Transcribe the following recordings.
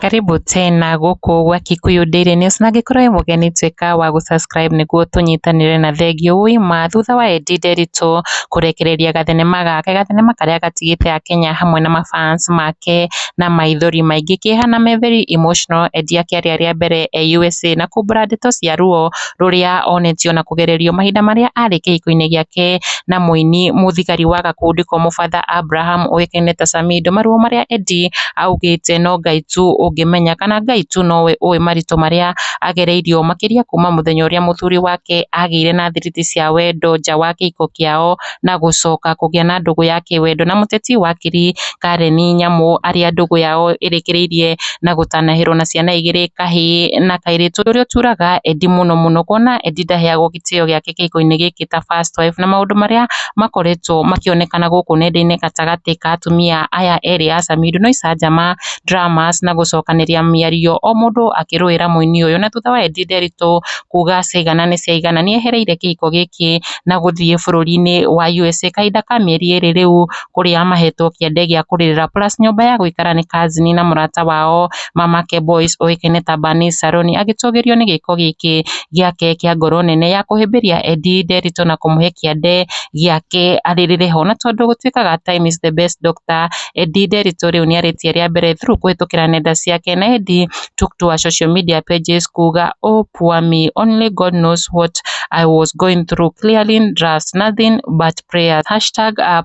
Karibu tena guku gwa Kikuyu Daily News na ngikorwo mugeni tweka wa gusubscribe niguo tunyitanire na thengio wima thutha wa Edday Nderitu kurekereria gathenema gake gathenema karia gatigite Akenya hamwe na mafans make na maithori maingi Kieha na me very emotional. Edday akiaria ria mbere USA na kumbura ndeto cia ruo ruria onetio na kugererio mahinda maria ari kihiko-ini giake na muini muthigari wa gakundi ko Mũbatha Abraham oikaine ta Samido. Maruo maria Edday augite no Ngai tu ungimenya kana Ngai tu nowe uwi marito maria agereirio makiria kuma muthenya uria muthuri wake agire na thiriti cia wendo nja wa kihiko kiao na gucoka kugia na ndugu yake wendo na muteti wa kiri Karen Nyamu aria ndugu yao irekereirie na gutanahirwo na ciana igiri kahi na kairitu uria turaga Edday muno kuona Edday ndaheagwo gitio giake kihiko-ini giki ta first wife na maundu maria makoretwo makionekana guku nenda-ini gatagati ka atumia aya eri a Samido no icanjama dramas na gucokaniria miario o mundu akiruira muini uyu na thutha wa Edday Nderitu kuga ciigana ni ciaigana ni ehereire kihiko giki na guthie bururi-ini wa USA kahinda ka mieri iri riu kuria mahetwo kiende gia kuririra plus nyumba ya guikara ni kazini na murata wao Mamake Boys oikaine ta Bani Saroni agitugirio ni giko giki giake kia ngoro nene ya kuhimbiria Edday Nderitu na kumuhe kiende giake aririre ho na tondu gutwikaga time is the best doctor. Edday Nderitu riu ni aritie ria mbere through kuhitukira nenda ciake na Edday took to her social media pages kuga oh poor me, only God knows what I was going through, clearly just nothing but prayers,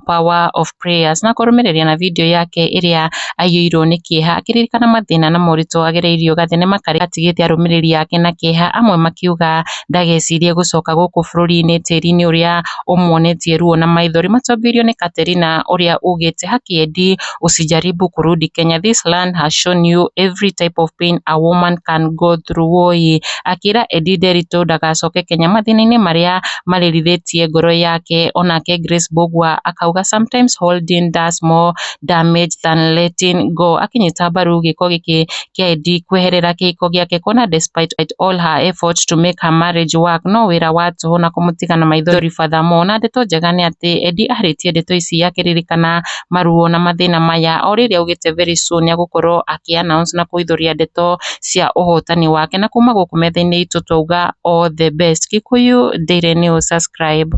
#power of prayers na kurumireria na video yake iria aiyirwo ni Kieha akiririkana mathina na morito agereirio gathenema karia gatigite arumiriri yake na Kieha amwe makiuga ndagecirie gucoka guku bururi-ini tiri-ini uria umuonetie ruo na maithori matongoirio ni Katerina uria ugite haki Edday usijaribu kurudi Kenya, this land has shown you every type of pain a woman can go through. Woi akira Edday Nderitu ndagacoke Kenya mathina-ini maria maririthitie ngoro yake. Onake Grace Bogwa akauga sometimes holding does more damage than letting go, akinyita mbaru giko giki kia Edday kweherera kihiko giake kuona despite all her efforts to make her marriage work no wira wa tuhu na kumutiga na maithori furthermore. Na ndeto njega ni ati Edday aritie ndeto ici akiririkana maruo na mathina maya o riria augite very soon niagukorwo aki-announce na kuithuria ndeto cia uhotani wake na kuma guku metha-ini itu twauga all the best. Kikuyu Daily News, subscribe.